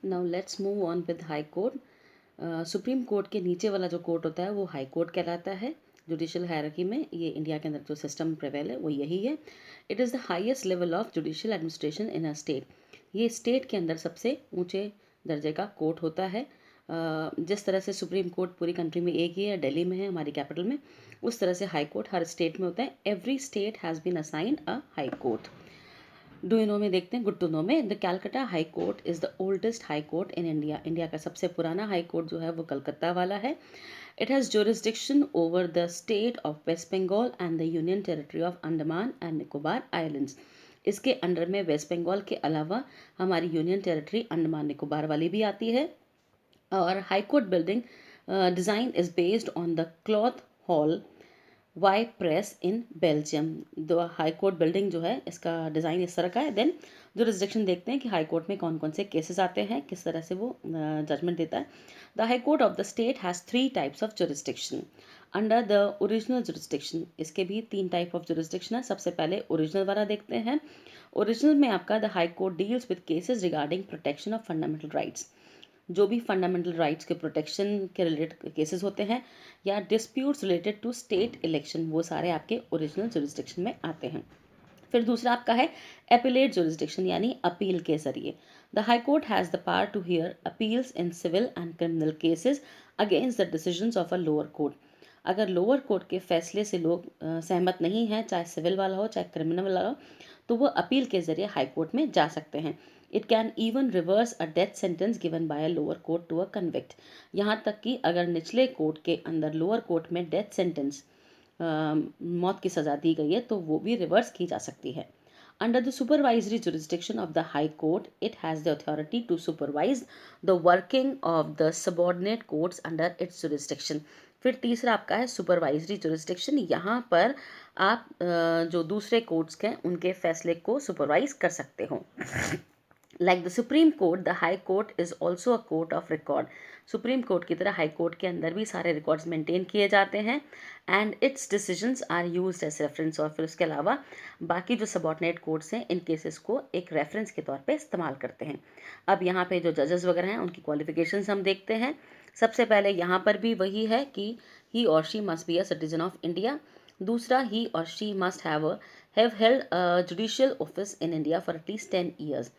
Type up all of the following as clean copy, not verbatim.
Now let's move on with high court. Supreme court के नीचे वाला जो कोर्ट होता है वो हाई कोर्ट कहलाता है। जुडिशियल हायरार्की में ये इंडिया के अंदर जो सिस्टम प्रिवेल है वो यही है। It is the highest level of judicial administration in a state. ये स्टेट के अंदर सबसे ऊंचे दर्जे का कोर्ट होता है। जिस तरह से सुप्रीम कोर्ट पूरी कंट्री में एक ही है, दिल्ली में है हमारी कैपिटल में, उस तरह से हाई कोर्ट हर स्टेट में होता है। Every state has been assigned a high court. Do you know में देखते हैं, गुड टू नो में, the Calcutta high court is the oldest high court in India. India का सबसे पुराना हाई कोर्ट जो है वो कलकत्ता वाला है। It has jurisdiction over the state of West Bengal and the union territory of Andaman and Nicobar islands. इसके अंडर में वेस्ट बंगाल के अलावा हमारी यूनियन टेरिटरी अंडमान निकोबार वाली भी आती है। और high court building design is based on the cloth hall Ypres in Belgium. The high court building जो है इसका डिज़ाइन इस तरह का है। देन जो रिस्ट्रिक्शन देखते हैं कि हाई कोर्ट में कौन कौन से केसेस आते हैं, किस तरह से वो जजमेंट देता है। The high court of the state has 3 types of jurisdiction under the original jurisdiction. इसके भी 3 टाइप ऑफ जुरिस्डिक्शन है। सबसे पहले ओरिजिनल वाला देखते हैं। ओरिजिनल में आपका the high court deals with cases regarding protection of fundamental rights. जो भी फंडामेंटल राइट्स के प्रोटेक्शन के रिलेटेड केसेस होते हैं या disputes related to state election, वो सारे आपके ओरिजिनल जुरिस्डिक्शन में आते हैं। फिर दूसरा आपका है एपिलेट जुरिस्डिक्शन, यानी अपील के जरिए। The high court has the power to hear appeals in civil and criminal cases against the decisions of a lower court. अगर लोअर कोर्ट के फैसले से लोग सहमत नहीं हैं, चाहे सिविल वाला हो चाहे क्रिमिनल वाला हो, तो वो अपील के जरिए हाई कोर्ट में जा सकते हैं। It can even reverse a death sentence given by a lower court to a convict. यहाँ तक कि अगर निचले कोर्ट के अंदर लोअर कोर्ट में डेथ सेंटेंस मौत की सज़ा दी गई है तो वो भी रिवर्स की जा सकती है। Under the supervisory jurisdiction of the High Court, it has the authority to supervise the working of the subordinate courts under its jurisdiction. फिर तीसरा आपका है सुपरवाइजरी जुरिस्डिक्शन। यहाँ पर आप जो दूसरे कोर्ट्स हैं उनके फैसले को सुपरवाइज कर सकते हो। Like the supreme court, the high court is also a court of record. Supreme court की तरह हाई कोर्ट के अंदर भी सारे रिकॉर्ड्स मेंटेन किए जाते हैं and its decisions are used as reference. और फिर उसके अलावा बाकी जो सबॉर्डिनेट कोर्ट्स हैं इन केसेस को एक रेफरेंस के तौर पे इस्तेमाल करते हैं। अब यहाँ पे जो जजेस वगैरह हैं उनकी क्वालिफिकेशंस हम देखते हैं। सबसे पहले यहाँ पर भी वही है कि he or she must be a citizen of India. दूसरा, he or she must have held judicial office in India for at least 10 years.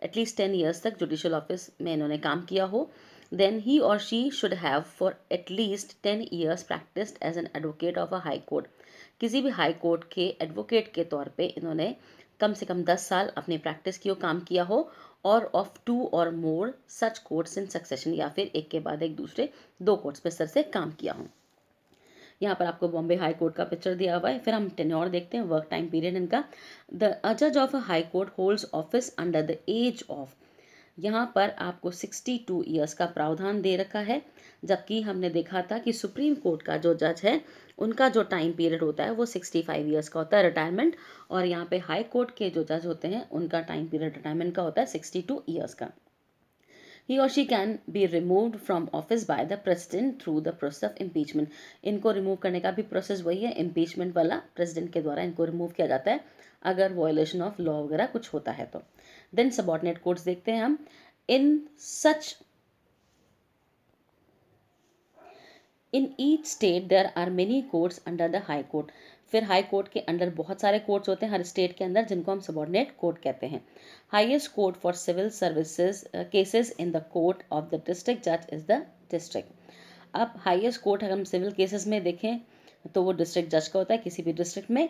At least 10 years तक जुडिशियल ऑफिस में इन्होंने काम किया हो। Then he or she should have for at least 10 years practised as an advocate of a high court. किसी भी high court के advocate के तौर पे इन्होंने कम से कम 10 साल अपनी प्रैक्टिस की हो, काम किया हो। और ऑफ 2 और मोर सच कोर्ट्स इन सक्सेशन, या फिर एक के बाद एक दूसरे 2 कोर्ट्स पे सर से काम किया हो। यहाँ पर आपको बॉम्बे हाई कोर्ट का पिक्चर दिया हुआ है। फिर हम टेन्योर देखते हैं, वर्क टाइम पीरियड इनका। द जज of a high court holds office under the age of. यहाँ पर आपको 62 ईयर्स का प्रावधान दे रखा है, जबकि हमने देखा था कि सुप्रीम कोर्ट का जो जज है उनका जो टाइम पीरियड होता है वो 65 ईयर्स का होता है रिटायरमेंट। और यहाँ पे हाई कोर्ट के जो जज होते हैं उनका टाइम पीरियड रिटायरमेंट का होता है 62 ईयर्स का। He or she can be removed from office by the president through the process of impeachment. इनको रिमूव करने का भी प्रोसेस वही है, इम्पीचमेंट वाला। प्रेसिडेंट के द्वारा इनको रिमूव किया जाता है अगर वायलेशन ऑफ लॉ वगैरह कुछ होता है तो। देन सबॉर्डिनेट कोर्ट्स देखते हैं हम। In such in each state there are many courts under the high court. फिर हाई कोर्ट के अंडर बहुत सारे कोर्ट्स होते हैं हर स्टेट के अंदर, जिनको हम सबॉर्डिनेट कोर्ट कहते हैं। Highest court for civil services cases in the court of the district जज इज द डिस्ट्रिक्ट। अब हाईएस्ट कोर्ट अगर हम सिविल केसेस में देखें तो वो डिस्ट्रिक्ट जज का होता है किसी भी डिस्ट्रिक्ट में।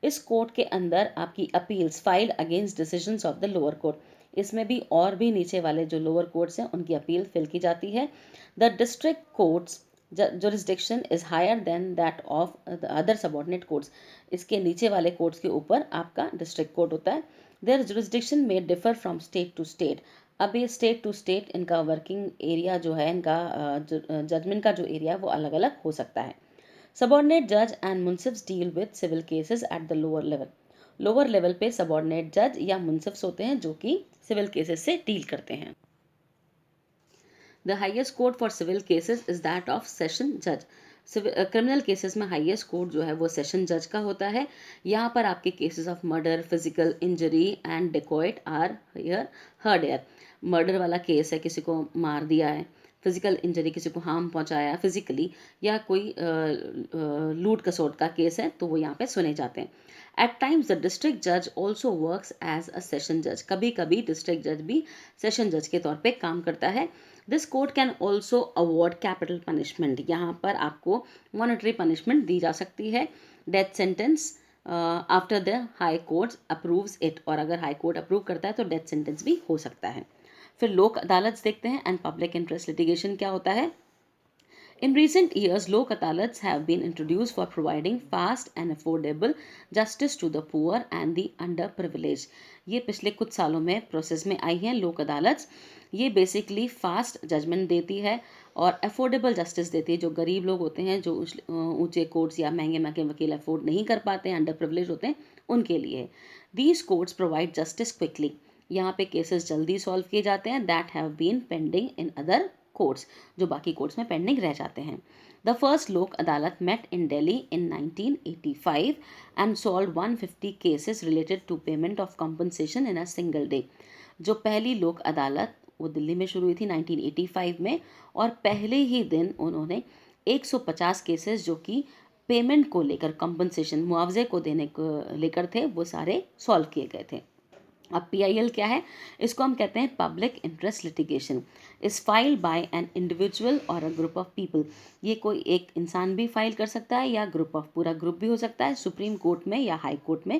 इस कोर्ट के अंदर आपकी appeals filed against decisions of the lower court. इसमें भी और भी नीचे वाले जो लोअर कोर्ट्स हैं उनकी अपील फिल की जाती है। The district courts jurisdiction is higher than that of the other subordinate courts। इसके नीचे वाले कोर्ट्स के ऊपर आपका डिस्ट्रिक्ट कोर्ट होता है। their jurisdiction may differ from state to state। अब ये स्टेट टू स्टेट इनका वर्किंग एरिया जो है, इनका जजमेंट का जो एरिया है वो अलग अलग हो सकता है। सबॉर्डिनेट जज and munsifs deal with civil cases at the lower level. Lower level पे सबॉर्डिनेट जज या मुंसिफ्स होते हैं जो कि सिविल केसेस से डील करते हैं। The highest court for civil cases is that of session judge। Criminal cases में हाईएस्ट कोर्ट जो है वो सेशन जज का होता है। यहाँ पर आपके cases of murder, physical injury and dacoit are here heard here. Murder वाला केस है, किसी को मार दिया है, फिजिकल इंजरी किसी को हार्म पहुंचाया फिजिकली, या कोई लूट खसोट का केस है तो वो यहाँ पे सुने जाते हैं। एट टाइम्स द डिस्ट्रिक्ट जज also works as a session जज। कभी कभी डिस्ट्रिक्ट जज भी सेशन जज के तौर पे काम करता है। This court can also award capital punishment. यहाँ पर आपको मॉनेटरी पनिशमेंट दी जा सकती है, death sentence after the high court approves it. और अगर हाई कोर्ट अप्रूव करता है तो डेथ सेंटेंस भी हो सकता है। फिर लोक अदालत देखते हैं एंड पब्लिक इंटरेस्ट लिटिगेशन क्या होता है। In recent years, Lok Adalats have been introduced for providing fast and affordable justice to the poor and the underprivileged. ये पिछले कुछ सालों में प्रोसेस में आई हैं लोक अदालत। ये बेसिकली फास्ट जजमेंट देती है और अफोर्डेबल जस्टिस देती है। जो गरीब लोग होते हैं, जो ऊंचे कोर्ट्स या महंगे महंगे वकील अफोर्ड नहीं कर पाते हैं, अंडर प्रिविलेज होते हैं, उनके लिए these courts provide justice quickly. यहाँ पे केसेस जल्दी सॉल्व किए जाते हैं that have been pending in other courts, जो बाकी कोर्ट्स में पेंडिंग रह जाते हैं। The first Lok Adalat met in Delhi in 1985 and solve 150 cases related to payment of compensation in a single day. जो पहली लोक अदालत वो दिल्ली में शुरू हुई थी 1985 में, और पहले ही दिन उन्होंने 150 केसेस जो कि पेमेंट को लेकर, कॉम्पनसेशन मुआवजे को देने को लेकर थे, वो सारे सॉल्व किए गए थे। अब PIL क्या है? इसको हम कहते हैं public interest litigation. Is filed by an individual और अ ग्रुप ऑफ पीपल। ये कोई एक इंसान भी फाइल कर सकता है या पूरा ग्रुप भी हो सकता है। सुप्रीम कोर्ट में या हाई कोर्ट में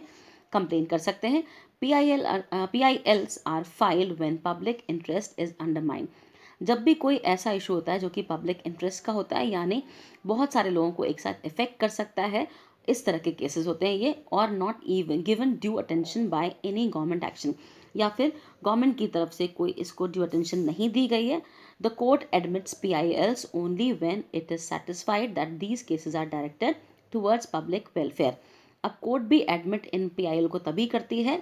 कंप्लेन कर सकते हैं। PILs are filed when public interest is undermined. जब भी कोई ऐसा इशू होता है जो कि पब्लिक इंटरेस्ट का होता है, यानी बहुत सारे लोगों को एक साथ इफेक्ट कर सकता है, इस तरह के केसेस होते हैं ये। और not even given due attention by any government action, या फिर गवर्नमेंट की तरफ से कोई इसको ड्यू अटेंशन नहीं दी गई है। The court admits PILs only when it is satisfied that these cases are directed towards public welfare. अब कोर्ट भी एडमिट इन PIL को तभी करती है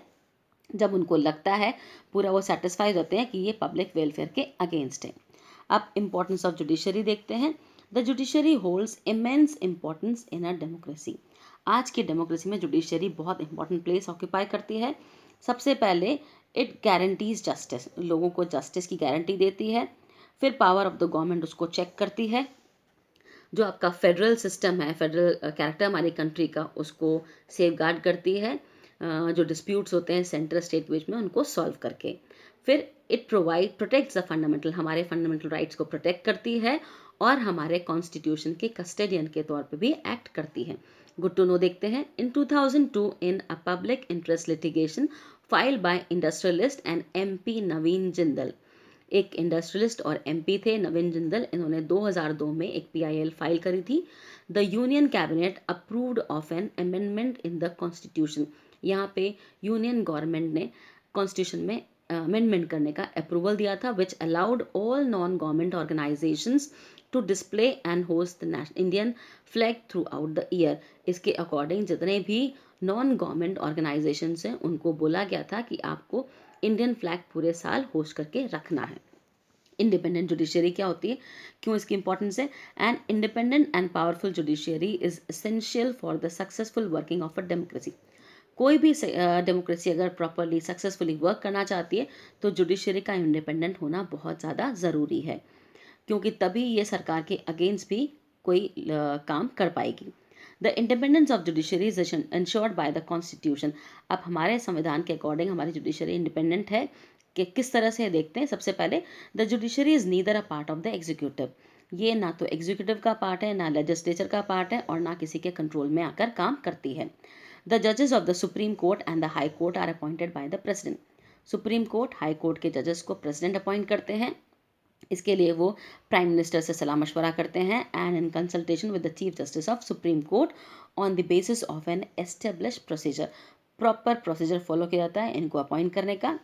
जब उनको लगता है, पूरा वो सेटिस्फाइड होते हैं कि ये पब्लिक वेलफेयर के अगेंस्ट है। अब इम्पोर्टेंस ऑफ जुडिशरी देखते हैं। The judiciary holds immense importance in a democracy. आज की डेमोक्रेसी में जुडिशरी बहुत इंपॉर्टेंट प्लेस ऑक्यूपाई करती है। सबसे पहले इट गारंटीज जस्टिस, लोगों को जस्टिस की गारंटी देती है। फिर पावर ऑफ द गवर्नमेंट उसको चेक करती है। जो आपका फेडरल सिस्टम है, फेडरल कैरेक्टर हमारी कंट्री का, उसको सेफ गार्ड करती है। जो डिस्प्यूट्स होते हैं सेंट्रल स्टेट बीच में, उनको सॉल्व करके। फिर इट प्रोटेक्ट्स द फंडामेंटल, हमारे फंडामेंटल राइट्स को प्रोटेक्ट करती है और हमारे कॉन्स्टिट्यूशन के कस्टडियन के तौर पे भी एक्ट करती है। गुड टू नो देखते हैं। In 2002 in a public interest litigation filed by industrialist and MP Naveen Jindal. एक इंडस्ट्रियलिस्ट और MP थे नवीन जिंदल, इन्होंने 2002 में एक PIL फाइल करी थी। The union cabinet approved of an amendment in the constitution. यहाँ पे यूनियन गवर्नमेंट ने कॉन्स्टिट्यूशन में अमेंडमेंट करने का अप्रूवल दिया था, which allowed all non government organizations to display and host the Indian flag throughout the year. इसके according जितने भी नॉन गवर्नमेंट ऑर्गेनाइजेशंस हैं, उनको बोला गया था कि आपको इंडियन फ्लैग पूरे साल होस्ट करके रखना है। इंडिपेंडेंट जुडिशरी क्या होती है, क्यों इसकी इंपॉर्टेंस है? And independent and powerful judiciary is essential for the successful working of a democracy. कोई भी डेमोक्रेसी अगर प्रॉपरली सक्सेसफुली वर्क करना चाहती है तो जुडिशरी का इंडिपेंडेंट होना बहुत ज़्यादा ज़रूरी है, क्योंकि तभी ये सरकार के अगेंस्ट भी कोई काम कर पाएगी। The independence of judiciary is insured by the constitution. अब हमारे संविधान के अकॉर्डिंग हमारी जुडिशरी इंडिपेंडेंट है कि किस तरह से देखते हैं। सबसे पहले, the judiciary is neither a part of the executive. ये ना तो एग्जीक्यूटिव का पार्ट है, ना लेजिस्लेचर का पार्ट है, और ना किसी के कंट्रोल में आकर काम करती है। द जजेस of the supreme court and the high court are appointed by the president. Supreme court, high court के जजेस को प्रेसिडेंट अपॉइंट करते हैं। इसके लिए वो प्राइम मिनिस्टर से सलाह मशवरा करते हैं and in consultation with the chief justice of supreme court on the basis of an established procedure. Proper procedure follow किया जाता है इनको अपॉइंट करने का।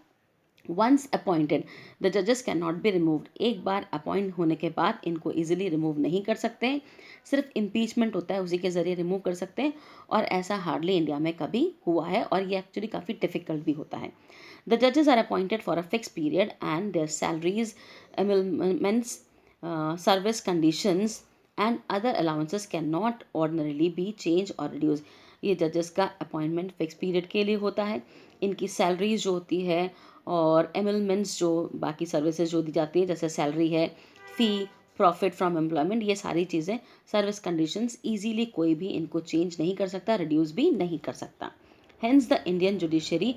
वंस अपॉइंटेड द जजेस कैन नॉट बी रिमूव्ड। एक बार अपॉइंट होने के बाद इनको इजीली रिमूव नहीं कर सकते, सिर्फ इम्पीचमेंट होता है, उसी के ज़रिए रिमूव कर सकते हैं, और ऐसा हार्डली इंडिया में कभी हुआ है, और ये एक्चुअली काफ़ी डिफिकल्ट भी होता है। द जजेस are appointed for a fix period and their salaries, emoluments, service conditions and other allowances can not ordinarily be change or reduce. ये जजेस का अपॉइंटमेंट फिक्स पीरियड के लिए होता है। इनकी सैलरीज जो होती है और एमलमेंट्स जो बाकी सर्विसेज जो दी जाती है जैसे सैलरी है, फ़ी, प्रॉफिट फ्रॉम एम्प्लॉयमेंट, ये सारी चीज़ें सर्विस कंडीशंस इजीली कोई भी इनको चेंज नहीं कर सकता, रिड्यूस भी नहीं कर सकता। Hence, the Indian judiciary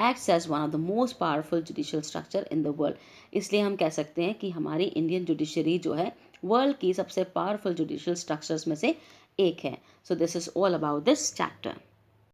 acts as one of the most powerful judicial structure in the world. इसलिए हम कह सकते हैं कि हमारी इंडियन जुडिशरी जो है वर्ल्ड की सबसे पावरफुल जुडिशियल स्ट्रक्चर्स में से एक है. So this is all about this chapter.